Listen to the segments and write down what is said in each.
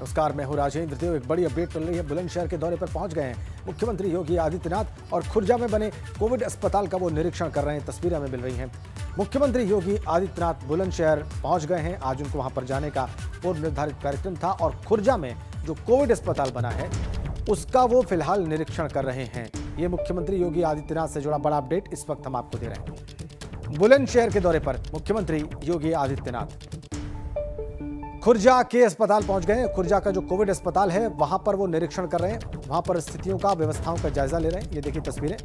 नमस्कार, मैं हूं राजेंद्र देव। एक बड़ी अपडेट मिल रही है। बुलंदशहर के दौरे पर पहुंच गए हैं मुख्यमंत्री योगी आदित्यनाथ और खुर्जा में बने कोविड अस्पताल का वो निरीक्षण कर रहे हैं। तस्वीरें हमें मिल रही हैं। मुख्यमंत्री योगी आदित्यनाथ बुलंदशहर पहुंच गए हैं। आज उनको वहां पर जाने का पूर्व निर्धारित कार्यक्रम था और खुर्जा में जो कोविड अस्पताल बना है उसका वो फिलहाल निरीक्षण कर रहे हैं। ये मुख्यमंत्री योगी आदित्यनाथ से जुड़ा बड़ा अपडेट इस वक्त हम आपको दे रहे हैं। बुलंदशहर के दौरे पर मुख्यमंत्री योगी आदित्यनाथ खुर्जा के अस्पताल पहुंच गए हैं। खुर्जा का जो कोविड अस्पताल है वहां पर वो निरीक्षण कर रहे हैं। वहां पर स्थितियों का, व्यवस्थाओं का जायजा ले रहे हैं। ये देखिए तस्वीरें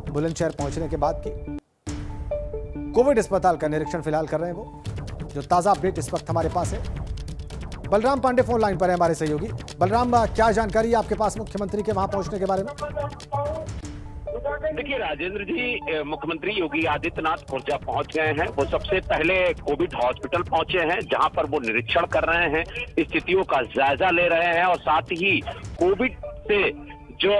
बुलंदशहर पहुंचने के बाद की। कोविड अस्पताल का निरीक्षण फिलहाल कर रहे हैं वो। जो ताजा अपडेट इस वक्त हमारे पास है, बलराम पांडे फोन लाइन पर है, हमारे सहयोगी। बलराम, क्या जानकारी है आपके पास मुख्यमंत्री के वहां पहुंचने के बारे में? देखिए राजेंद्र जी, मुख्यमंत्री योगी आदित्यनाथ खुर्जा पहुंच गए हैं। वो सबसे पहले कोविड हॉस्पिटल पहुंचे हैं, जहां पर वो निरीक्षण कर रहे हैं, स्थितियों का जायजा ले रहे हैं और साथ ही कोविड से जो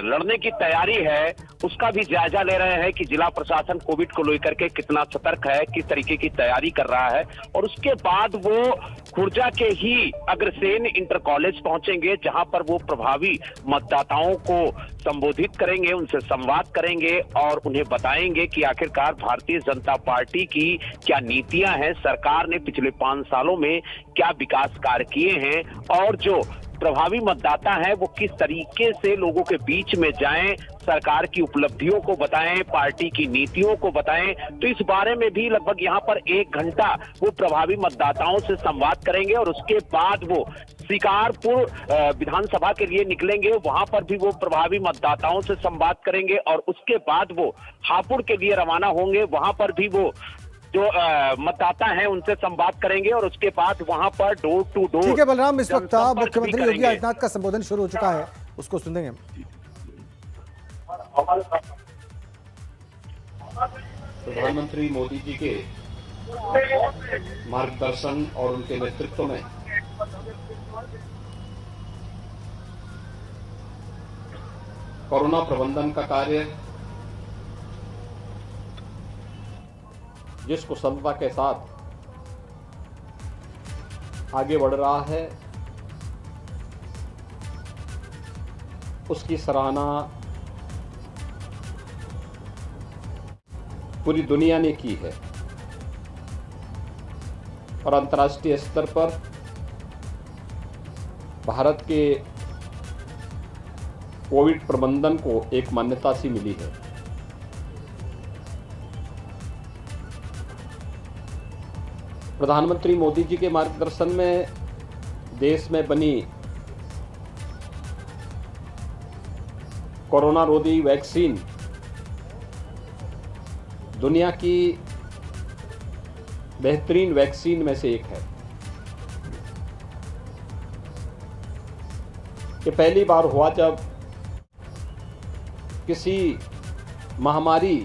लड़ने की तैयारी है उसका भी जायजा ले रहे हैं कि जिला प्रशासन कोविड को लेकर के कितना सतर्क है, किस तरीके की तैयारी कर रहा है। और उसके बाद वो खुर्जा के ही अग्रसेन इंटर कॉलेज पहुंचेंगे, जहां पर वो प्रभावी मतदाताओं को संबोधित करेंगे, उनसे संवाद करेंगे और उन्हें बताएंगे कि आखिरकार भारतीय जनता पार्टी की क्या नीतियां हैं, सरकार ने पिछले 5 सालों में क्या विकास कार्य किए हैं और जो प्रभावी मतदाता है वो किस तरीके से लोगों के बीच में जाएं, सरकार की उपलब्धियों को बताएं, पार्टी की नीतियों को बताएं। तो इस बारे में भी लगभग यहाँ पर 1 घंटा वो प्रभावी मतदाताओं से संवाद करेंगे और उसके बाद वो शिकारपुर विधानसभा के लिए निकलेंगे। वहां पर भी वो प्रभावी मतदाताओं से संवाद करेंगे और उसके बाद वो हापुड़ के लिए रवाना होंगे। वहां पर भी वो जो मतदाता हैं उनसे संवाद करेंगे और उसके बाद वहां पर डोर टू डोर। ठीक है बलराम, इस वक्त मुख्यमंत्री योगी आदित्यनाथ का संबोधन शुरू हो चुका है, उसको सुनेंगे। प्रधानमंत्री मोदी जी के मार्गदर्शन और उनके नेतृत्व में कोरोना प्रबंधन का कार्य जिस कुशलता के साथ आगे बढ़ रहा है उसकी सराहना पूरी दुनिया ने की है और अंतर्राष्ट्रीय स्तर पर भारत के कोविड प्रबंधन को एक मान्यता सी मिली है। प्रधानमंत्री मोदी जी के मार्गदर्शन में देश में बनी कोरोना रोधी वैक्सीन दुनिया की बेहतरीन वैक्सीन में से एक है। ये पहली बार हुआ जब किसी महामारी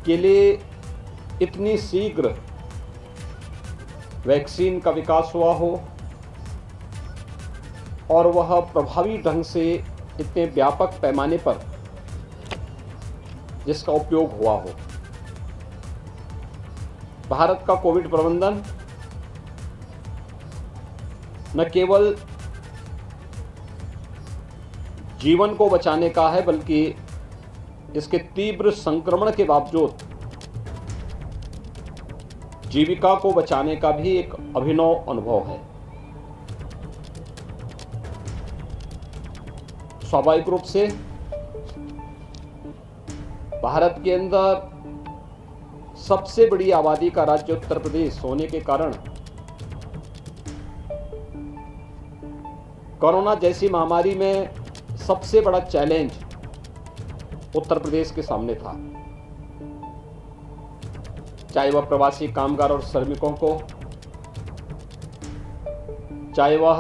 के लिए इतनी शीघ्र वैक्सीन का विकास हुआ हो और वह प्रभावी ढंग से इतने व्यापक पैमाने पर जिसका उपयोग हुआ हो। भारत का कोविड प्रबंधन न केवल जीवन को बचाने का है बल्कि इसके तीव्र संक्रमण के बावजूद जीविका को बचाने का भी एक अभिनव अनुभव है। स्वाभाविक रूप से भारत के अंदर सबसे बड़ी आबादी का राज्य उत्तर प्रदेश होने के कारण कोरोना जैसी महामारी में सबसे बड़ा चैलेंज उत्तर प्रदेश के सामने था। चाहे वह प्रवासी कामगार और श्रमिकों को, चाहे वह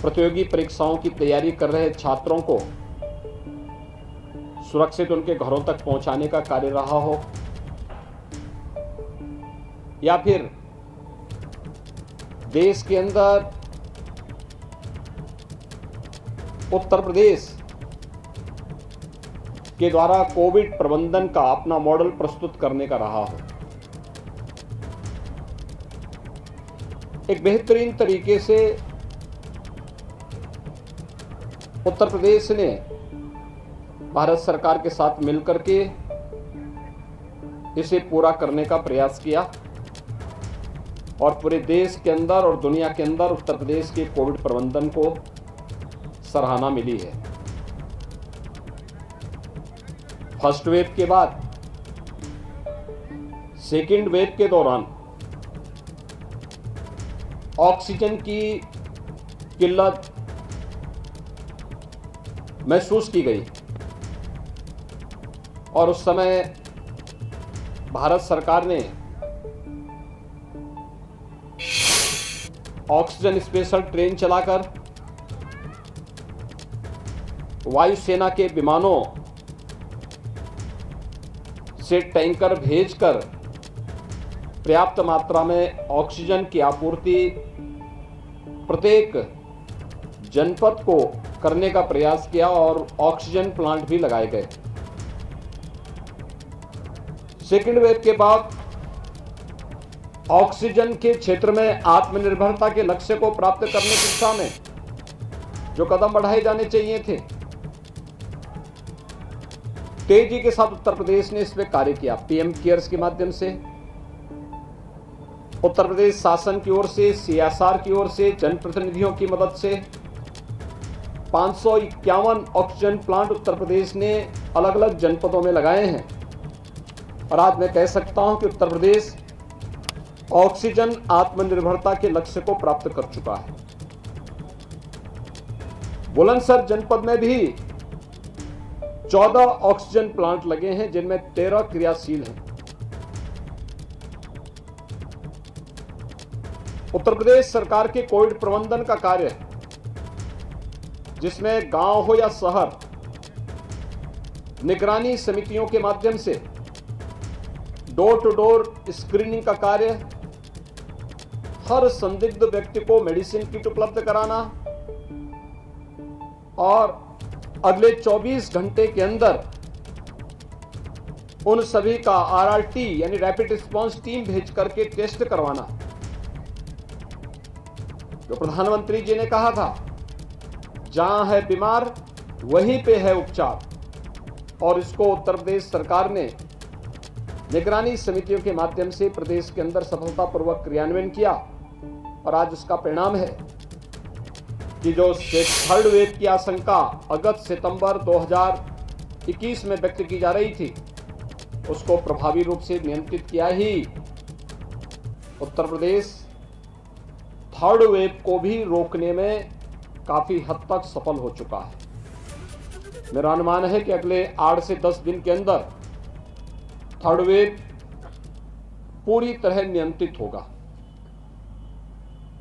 प्रतियोगी परीक्षाओं की तैयारी कर रहे छात्रों को सुरक्षित उनके घरों तक पहुंचाने का कार्य रहा हो, या फिर देश के अंदर उत्तर प्रदेश के द्वारा कोविड प्रबंधन का अपना मॉडल प्रस्तुत करने का रहा हो। एक बेहतरीन तरीके से उत्तर प्रदेश ने भारत सरकार के साथ मिलकर के इसे पूरा करने का प्रयास किया और पूरे देश के अंदर और दुनिया के अंदर उत्तर प्रदेश के कोविड प्रबंधन को सराहना मिली है। फर्स्ट वेव के बाद सेकेंड वेव के दौरान ऑक्सीजन की किल्लत महसूस की गई और उस समय भारत सरकार ने ऑक्सीजन स्पेशल ट्रेन चलाकर वायुसेना के विमानों से टैंकर भेजकर पर्याप्त मात्रा में ऑक्सीजन की आपूर्ति प्रत्येक जनपद को करने का प्रयास किया और ऑक्सीजन प्लांट भी लगाए गए। सेकेंड वेव के बाद ऑक्सीजन के क्षेत्र में आत्मनिर्भरता के लक्ष्य को प्राप्त करने की दिशा में जो कदम बढ़ाए जाने चाहिए थे, तेजी के साथ उत्तर प्रदेश ने इस पे कार्य किया। पीएम केयर्स के माध्यम से, उत्तर प्रदेश शासन की ओर से, सीएसआर की ओर से, जनप्रतिनिधियों की मदद से 551 ऑक्सीजन प्लांट उत्तर प्रदेश ने अलग अलग जनपदों में लगाए हैं और आज मैं कह सकता हूं कि उत्तर प्रदेश ऑक्सीजन आत्मनिर्भरता के लक्ष्य को प्राप्त कर चुका है। बुलंदशहर जनपद में भी 14 ऑक्सीजन प्लांट लगे हैं जिनमें 13 क्रियाशील हैं। उत्तर प्रदेश सरकार के कोविड प्रबंधन का कार्य है जिसमें गांव हो या शहर, निगरानी समितियों के माध्यम से डोर टू डोर स्क्रीनिंग का कार्य, हर संदिग्ध व्यक्ति को मेडिसिन किट उपलब्ध कराना और अगले 24 घंटे के अंदर उन सभी का आरआरटी यानी रैपिड रिस्पांस टीम भेज करके टेस्ट करवाना। जो प्रधानमंत्री जी ने कहा था, जहां है बीमार वहीं पे है उपचार, और इसको उत्तर प्रदेश सरकार ने निगरानी समितियों के माध्यम से प्रदेश के अंदर सफलतापूर्वक क्रियान्वयन किया और आज उसका परिणाम है कि जो थर्ड वेव की आशंका अगस्त सितंबर 2021 में व्यक्त की जा रही थी, उसको प्रभावी रूप से नियंत्रित किया ही उत्तर प्रदेश थर्ड वेव को भी रोकने में काफी हद तक सफल हो चुका है। मेरा अनुमान है कि अगले 8 से 10 दिन के अंदर थर्ड वेव पूरी तरह नियंत्रित होगा।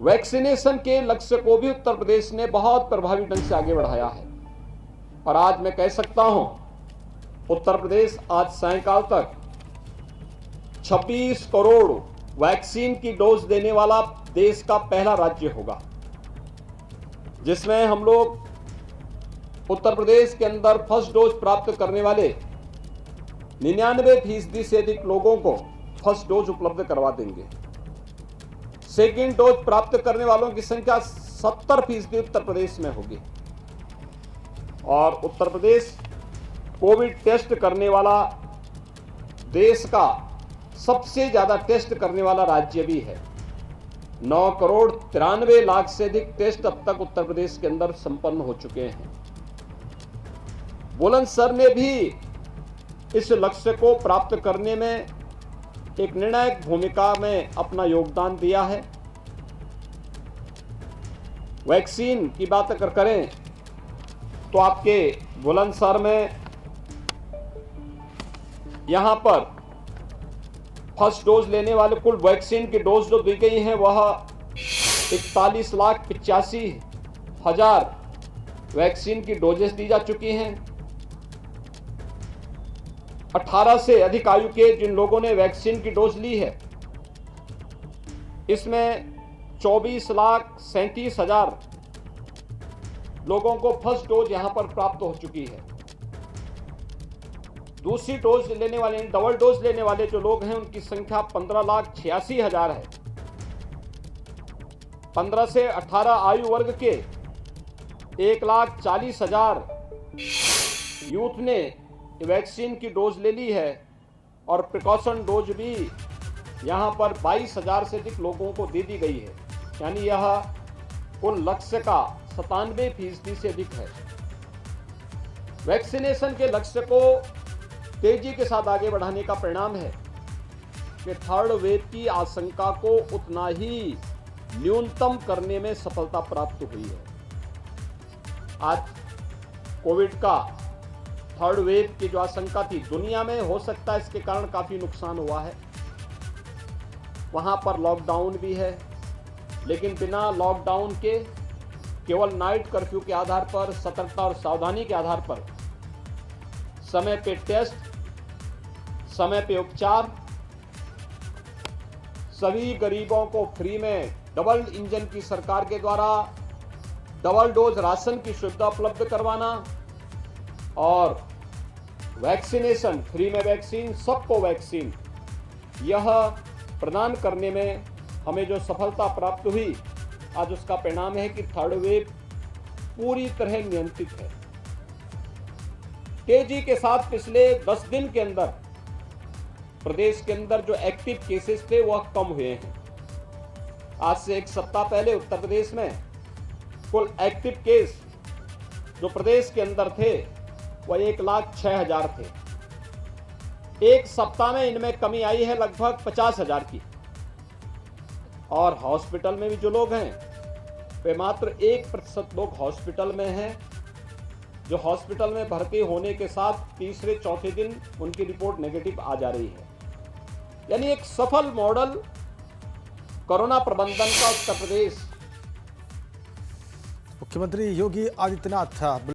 वैक्सीनेशन के लक्ष्य को भी उत्तर प्रदेश ने बहुत प्रभावी ढंग से आगे बढ़ाया है और आज मैं कह सकता हूं उत्तर प्रदेश आज सायंकाल तक 26 करोड़ वैक्सीन की डोज देने वाला देश का पहला राज्य होगा, जिसमें हम लोग उत्तर प्रदेश के अंदर फर्स्ट डोज प्राप्त करने वाले 99% से अधिक लोगों को फर्स्ट डोज उपलब्ध करवा देंगे। सेकेंड डोज प्राप्त करने वालों की संख्या 70% उत्तर प्रदेश में होगी और उत्तर प्रदेश कोविड टेस्ट करने वाला देश का सबसे ज्यादा टेस्ट करने वाला राज्य भी है। 9 करोड़ 93 लाख से अधिक टेस्ट अब तक उत्तर प्रदेश के अंदर संपन्न हो चुके हैं। बुलंदशहर ने भी इस लक्ष्य को प्राप्त करने में एक निर्णायक भूमिका में अपना योगदान दिया है। वैक्सीन की बात अगर करें तो आपके बुलंदशहर में यहां पर फर्स्ट डोज लेने वाले कुल वैक्सीन की डोज जो दी गई हैं वह 41,85,000 वैक्सीन की डोजेस दी जा चुकी हैं। 18 से अधिक आयु के जिन लोगों ने वैक्सीन की डोज ली है, इसमें 24,37,000 लोगों को फर्स्ट डोज यहां पर प्राप्त हो चुकी है। दूसरी डोज लेने वाले, डबल डोज लेने वाले जो लोग हैं उनकी संख्या 15,86,000 है। 15 से 18 आयु वर्ग के 1,40,000 यूथ ने वैक्सीन की डोज ले ली है और प्रिकॉशन डोज भी यहां पर 22,000 से अधिक लोगों को दे दी गई है। यानी यह कुल लक्ष्य का 97% से अधिक है। वैक्सीनेशन के लक्ष्य को तेजी के साथ आगे बढ़ाने का परिणाम है कि थर्ड वेव की आशंका को उतना ही न्यूनतम करने में सफलता प्राप्त हुई है। आज कोविड का थर्ड वेव की जो आशंका थी दुनिया में, हो सकता है इसके कारण काफी नुकसान हुआ है। वहां पर लॉकडाउन भी है, लेकिन बिना लॉकडाउन के केवल नाइट कर्फ्यू के आधार पर, सतर्कता और सावधानी के आधार पर समय पे टेस्ट, समय पे उपचार, सभी गरीबों को फ्री में डबल इंजन की सरकार के द्वारा डबल डोज राशन की सुविधा उपलब्ध करवाना और वैक्सीनेशन, फ्री में वैक्सीन, सबको वैक्सीन, यह प्रदान करने में हमें जो सफलता प्राप्त हुई, आज उसका परिणाम है कि थर्ड वेव पूरी तरह नियंत्रित है। तेजी के साथ पिछले 10 दिन के अंदर प्रदेश के अंदर जो एक्टिव केसेस थे वह कम हुए हैं। आज से एक सप्ताह पहले उत्तर प्रदेश में कुल एक्टिव केस जो प्रदेश के अंदर थे वह 1,06,000 थे। एक सप्ताह में इनमें कमी आई है लगभग 50,000 की। और हॉस्पिटल में भी जो लोग हैं वे मात्र 1% लोग हॉस्पिटल में हैं, जो हॉस्पिटल में भर्ती होने के साथ तीसरे चौथे दिन उनकी रिपोर्ट नेगेटिव आ जा रही है। यानी एक सफल मॉडल कोरोना प्रबंधन का उत्तर प्रदेश। मुख्यमंत्री योगी आदित्यनाथ